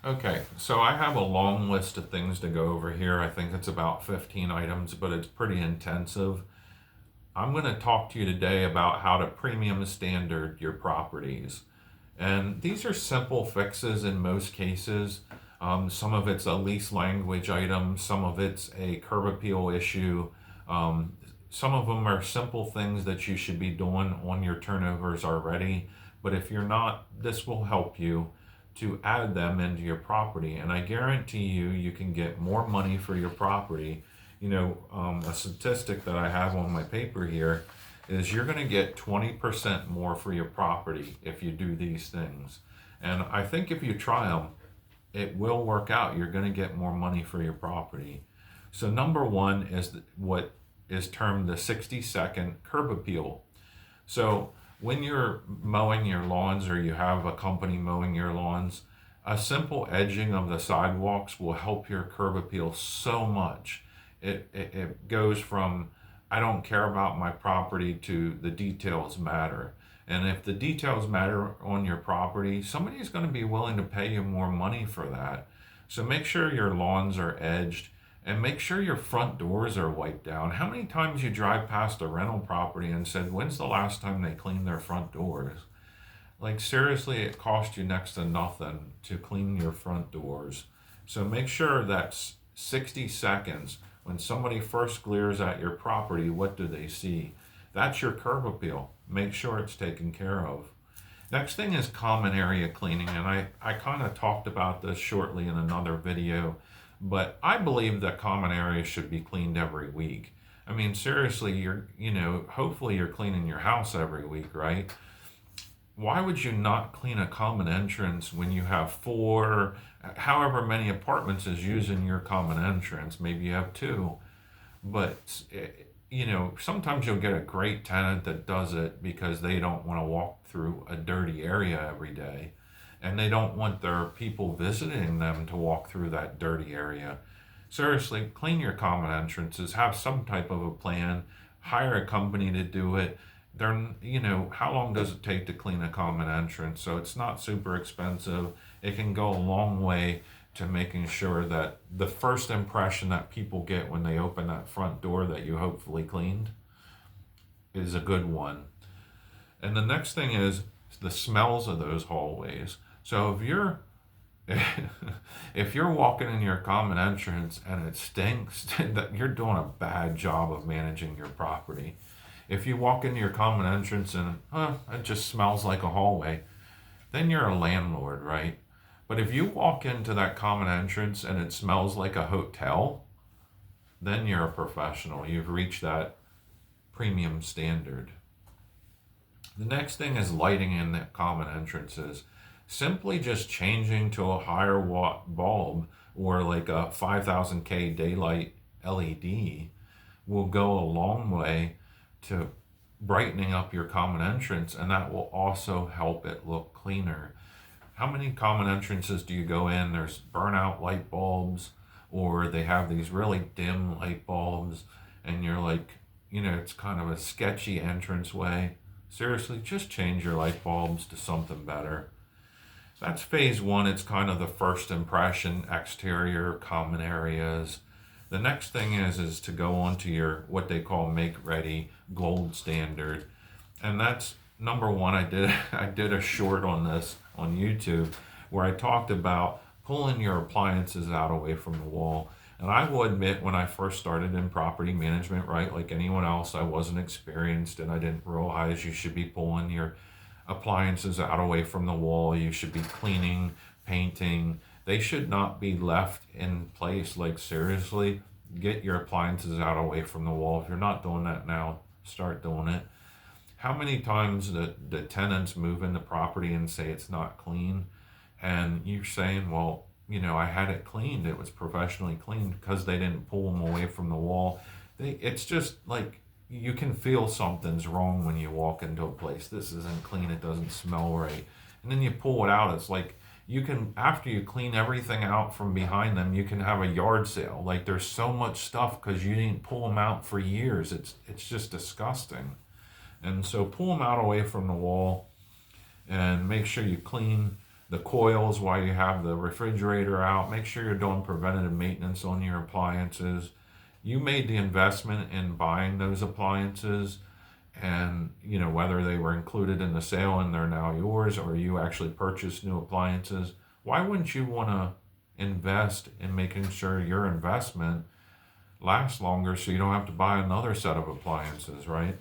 Okay, so I have a long list of things to go over here. I think it's about 15 items, but it's pretty intensive. I'm going to talk to you today about how to premium standard your properties. And these are simple fixes in most cases. Some of it's a lease language item, some of it's a curb appeal issue. Um, some of them are simple things that you should be doing on your turnovers already. But if you're not, this will help you to add them into your property. And I guarantee you, you can get more money for your property. A statistic that I have on my paper here is you're going to get 20% more for your property if you do these things. And I think if you try them, it will work out. You're going to get more money for your property. So, number one is what is termed the 60-second curb appeal. So, when you're mowing your lawns or you have a company mowing your lawns, a simple edging of the sidewalks will help your curb appeal so much. It goes from I don't care about my property to the details matter. And if the details matter on your property, somebody's going to be willing to pay you more money for that. So make sure your lawns are edged and make sure your front doors are wiped down. How many times you drive past a rental property and said, when's the last time they cleaned their front doors? Like, seriously, it costs you next to nothing to clean your front doors. So make sure that's 60 seconds. When somebody first glares at your property, what do they see? That's your curb appeal. Make sure it's taken care of. Next thing is common area cleaning, and I kind of talked about this shortly in another video, but I believe that common areas should be cleaned every week. I mean, seriously, hopefully you're cleaning your house every week, right? Why would you not clean a common entrance when you have four, however many apartments is using your common entrance? Maybe you have two, but sometimes you'll get a great tenant that does it because they don't want to walk through a dirty area every day, and they don't want their people visiting them to walk through that dirty area. Seriously, clean your common entrances, have some type of a plan, hire a company to do it. How long does it take to clean a common entrance? So it's not super expensive. It can go a long way to making sure that the first impression that people get when they open that front door that you hopefully cleaned is a good one. And the next thing is the smells of those hallways. So if you're walking in your common entrance and it stinks, that you're doing a bad job of managing your property. If you walk into your common entrance and it just smells like a hallway, then you're a landlord, right? But if you walk into that common entrance and it smells like a hotel, then you're a professional. You've reached that premium standard. The next thing is lighting in the common entrances. Simply just changing to a higher watt bulb or like a 5000K daylight LED will go a long way to brightening up your common entrance, and that will also help it look cleaner. How many common entrances do you go in? There's burnout light bulbs, or they have these really dim light bulbs, and you're like, it's kind of a sketchy entrance way. Seriously, just change your light bulbs to something better. That's phase one. It's kind of the first impression, exterior, common areas. The next thing is to go on to your what they call make ready gold standard. And that's number one. I did a short on this on YouTube where I talked about pulling your appliances out away from the wall. And I will admit, when I first started in property management, right, like anyone else, I wasn't experienced and I didn't realize you should be pulling your appliances out away from the wall. You should be cleaning, painting. They should not be left in place. Like, seriously, get your appliances out away from the wall. If you're not doing that now, start doing it. How many times the tenants move in the property and say it's not clean, and you're saying, well, I had it cleaned. It was professionally cleaned because they didn't pull them away from the wall. It's just like you can feel something's wrong when you walk into a place. This isn't clean. It doesn't smell right. And then you pull it out. It's like you can, after you clean everything out from behind them, you can have a yard sale. Like, there's so much stuff because you didn't pull them out for years. It's just disgusting. And so pull them out away from the wall and make sure you clean the coils while you have the refrigerator out. Make sure you're doing preventative maintenance on your appliances. You made the investment in buying those appliances, and whether they were included in the sale and they're now yours, or you actually purchased new appliances. Why wouldn't you want to invest in making sure your investment lasts longer so you don't have to buy another set of appliances, right?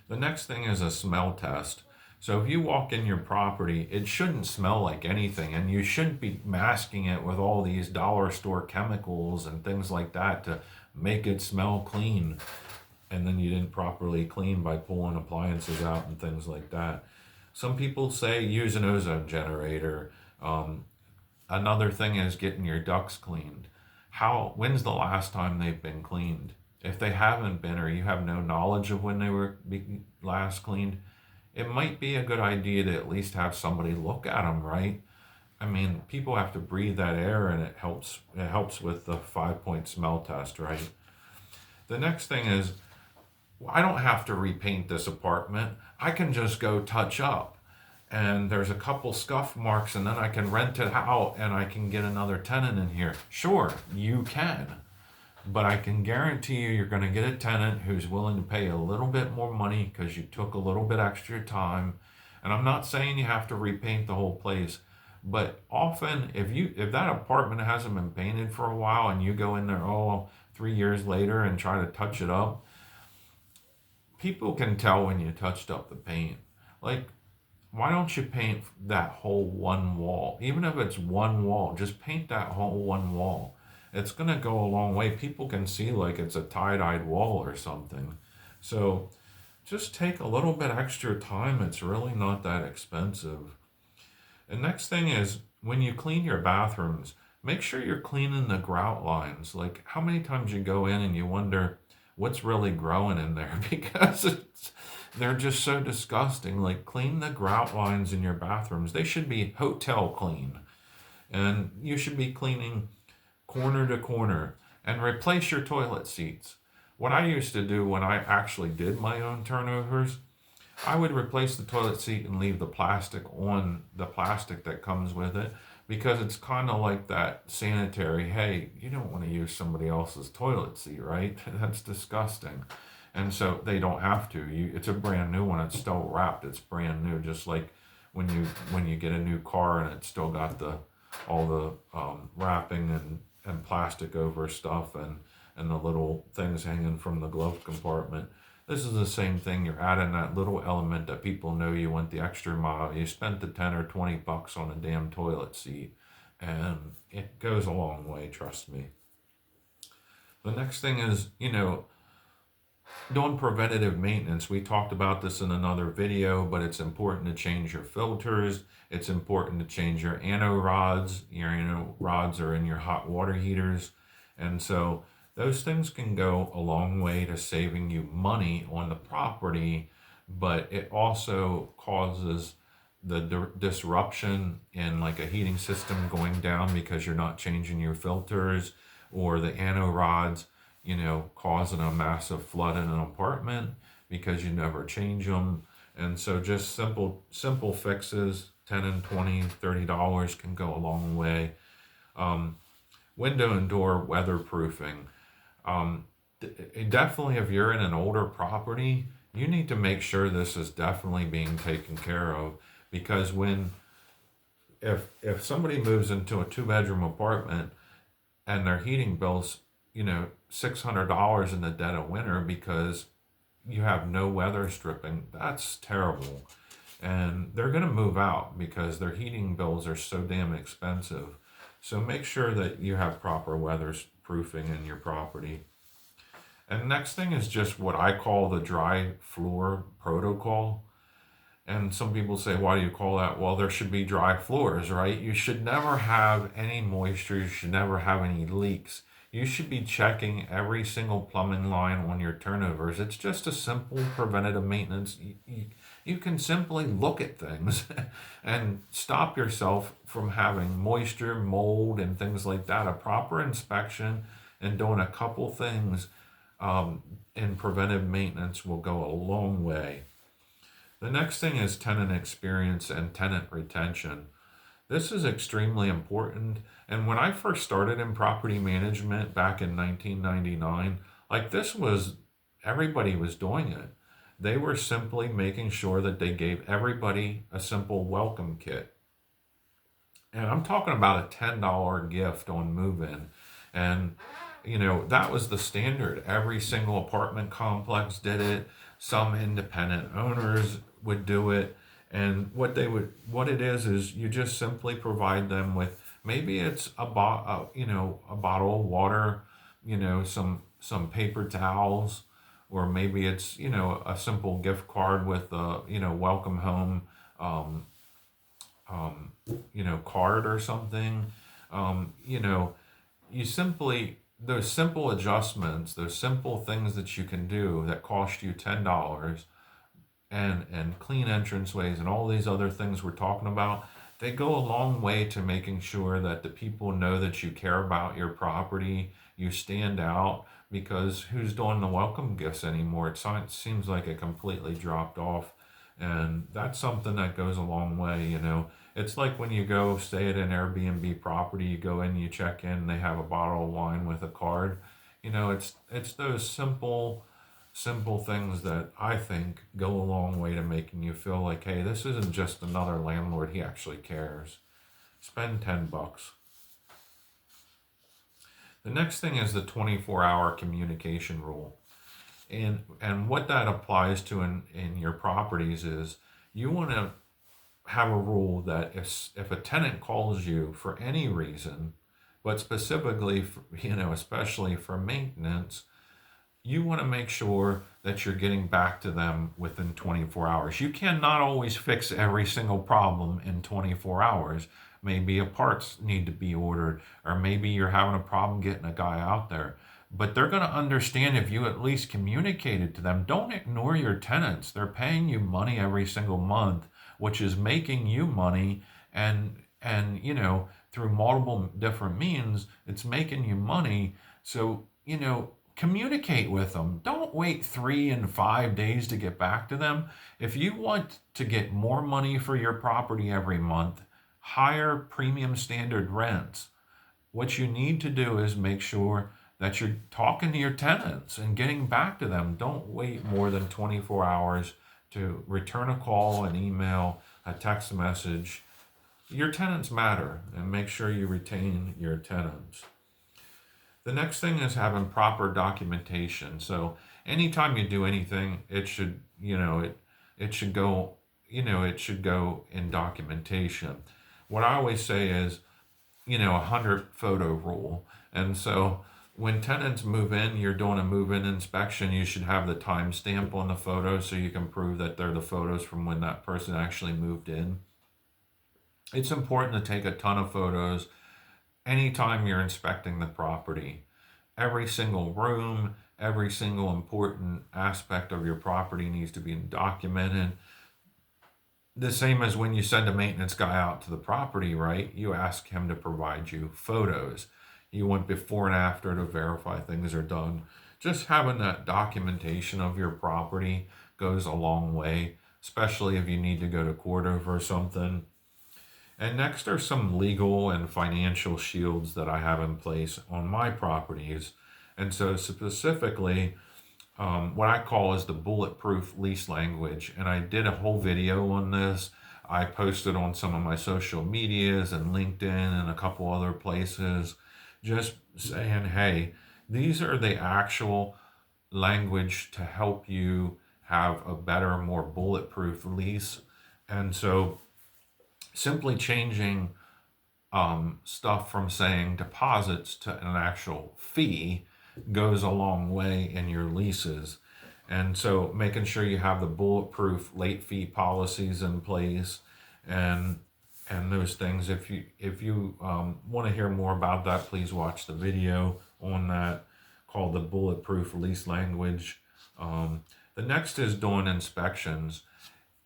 The next thing is a smell test. So if you walk in your property, it shouldn't smell like anything, and you shouldn't be masking it with all these dollar store chemicals and things like that to make it smell clean. And then you didn't properly clean by pulling appliances out and things like that. Some people say use an ozone generator. Another thing is getting your ducts cleaned. When's the last time they've been cleaned? If they haven't been, or you have no knowledge of when they were last cleaned, it might be a good idea to at least have somebody look at them, right? I mean, people have to breathe that air, and it helps with the 5-point smell test, right? The next thing is, I don't have to repaint this apartment. I can just go touch up. And there's a couple scuff marks, and then I can rent it out and I can get another tenant in here. Sure, you can. But I can guarantee you're going to get a tenant who's willing to pay a little bit more money because you took a little bit extra time. And I'm not saying you have to repaint the whole place, but often if that apartment hasn't been painted for a while and you go in there 3 years later and try to touch it up, people can tell when you touched up the paint. Like, why don't you paint that whole one wall? Even if it's one wall, just paint that whole one wall. It's going to go a long way. People can see like it's a tie-dyed wall or something. So just take a little bit extra time. It's really not that expensive. The next thing is, when you clean your bathrooms, make sure you're cleaning the grout lines. Like, how many times you go in and you wonder what's really growing in there because they're just so disgusting. Like, clean the grout lines in your bathrooms. They should be hotel clean. And you should be cleaning corner to corner, and replace your toilet seats. What I used to do when I actually did my own turnovers, I would replace the toilet seat and leave the plastic on the plastic that comes with it, because it's kind of like that sanitary, hey, you don't want to use somebody else's toilet seat, right? That's disgusting. And so they don't have to. It's a brand new one. It's still wrapped. It's brand new, just like when you get a new car and it's still got all the wrapping and plastic over stuff and the little things hanging from the glove compartment. This is the same thing. You're adding that little element that people know you went the extra mile. You spent the 10 or 20 bucks on a damn toilet seat, and it goes a long way, trust me. The next thing is, doing preventative maintenance. We talked about this in another video, but it's important to change your filters. It's important to change your ano rods. Your ano rods are in your hot water heaters. And so those things can go a long way to saving you money on the property, but it also causes the disruption in like a heating system going down because you're not changing your filters, or the ano rods causing a massive flood in an apartment because you never change them. And so just simple fixes, $10 and $20, $30 can go a long way. Window and door weatherproofing. Definitely, if you're in an older property, you need to make sure this is definitely being taken care of, because if somebody moves into a 2-bedroom apartment and their heating bills, $600 in the dead of winter because you have no weather stripping, that's terrible. And they're going to move out because their heating bills are so damn expensive. So make sure that you have proper weatherproofing in your property. And next thing is just what I call the dry floor protocol. And some people say, why do you call that? Well, there should be dry floors, right? You should never have any moisture. You should never have any leaks. You should be checking every single plumbing line on your turnovers. It's just a simple preventative maintenance. You can simply look at things and stop yourself from having moisture, mold, and things like that. A proper inspection and doing a couple things in preventive maintenance will go a long way. The next thing is tenant experience and tenant retention. This is extremely important. And when I first started in property management back in 1999, like this was, everybody was doing it. They were simply making sure that they gave everybody a simple welcome kit. And I'm talking about a $10 gift on move in. And, that was the standard. Every single apartment complex did it. Some independent owners would do it. And what it is you just simply provide them with, maybe it's a bottle of water, some paper towels, or maybe it's, a simple gift card with a, welcome home, um, card or something. Um, you know, you simply, those simple adjustments, those simple things that you can do that cost you $10, and clean entranceways and all these other things we're talking about, they go a long way to making sure that the people know that you care about your property, you stand out, because who's doing the welcome gifts anymore? Seems like it completely dropped off. And that's something that goes a long way. It's like when you go stay at an Airbnb property, you go in, you check in, they have a bottle of wine with a card. It's those simple things that I think go a long way to making you feel like, hey, this isn't just another landlord, he actually cares. Spend $10. The next thing is the 24-hour communication rule. And what that applies to in your properties is, you want to have a rule that if a tenant calls you for any reason, but specifically especially for maintenance, you want to make sure that you're getting back to them within 24 hours. You cannot always fix every single problem in 24 hours. Maybe a parts need to be ordered, or maybe you're having a problem getting a guy out there. But they're going to understand if you at least communicated to them. Don't ignore your tenants. They're paying you money every single month, which is making you money, and through multiple different means, it's making you money. So, communicate with them. Don't wait 3 and 5 days to get back to them. If you want to get more money for your property every month, hire premium standard rents. What you need to do is make sure that you're talking to your tenants and getting back to them. Don't wait more than 24 hours to return a call, an email, a text message. Your tenants matter, and make sure you retain your tenants. The next thing is having proper documentation. So anytime you do anything, it should, it should go, it should go in documentation. What I always say is, 100 photo rule. And so when tenants move in, you're doing a move-in inspection, you should have the timestamp on the photo so you can prove that they're the photos from when that person actually moved in. It's important to take a ton of photos anytime you're inspecting the property. Every single room, every single important aspect of your property needs to be documented. The same as when you send a maintenance guy out to the property, right? You ask him to provide you photos. You want before and after to verify things are done. Just having that documentation of your property goes a long way, especially if you need to go to court over something. And next are some legal and financial shields that I have in place on my properties. And so specifically, what I call is the bulletproof lease language. And I did a whole video on this. I posted on some of my social medias and LinkedIn and a couple other places, just saying, hey, these are the actual language to help you have a better, more bulletproof lease. And so simply changing stuff from saying deposits to an actual fee goes a long way in your leases. And so making sure you have the bulletproof late fee policies in place, and those things. If you want to hear more about that, please watch the video on that called the bulletproof lease language. The next is doing inspections.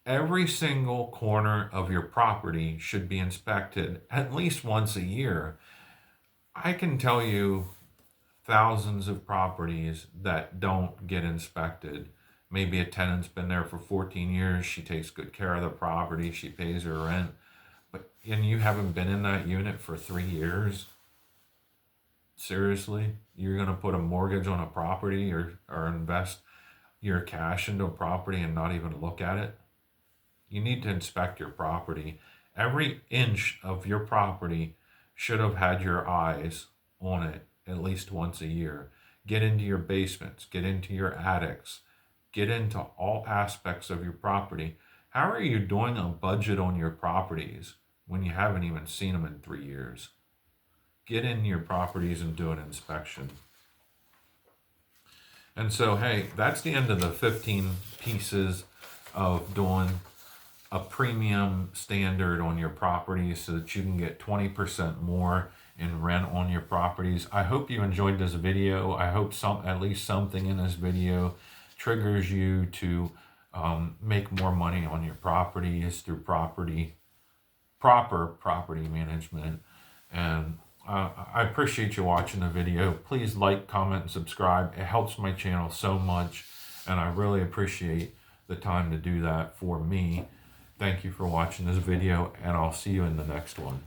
Every single corner of your property should be inspected at least once a year. I can tell you thousands of properties that don't get inspected. Maybe a tenant's been there for 14 years. She takes good care of the property. She pays her rent. And you haven't been in that unit for 3 years? Seriously? You're going to put a mortgage on a property or invest your cash into a property and not even look at it? You need to inspect your property. Every inch of your property should have had your eyes on it at least once a year. Get into your basements, get into your attics, get into all aspects of your property. How are you doing a budget on your properties when you haven't even seen them in 3 years? Get in your properties and do an inspection. And so, hey, that's the end of the 15 pieces of doing a premium standard on your properties so that you can get 20% more in rent on your properties. I hope you enjoyed this video. I hope at least something in this video triggers you to make more money on your properties through proper property management. And I appreciate you watching the video. Please like, comment, and subscribe. It helps my channel so much, and I really appreciate the time to do that for me. Thank you for watching this video, and I'll see you in the next one.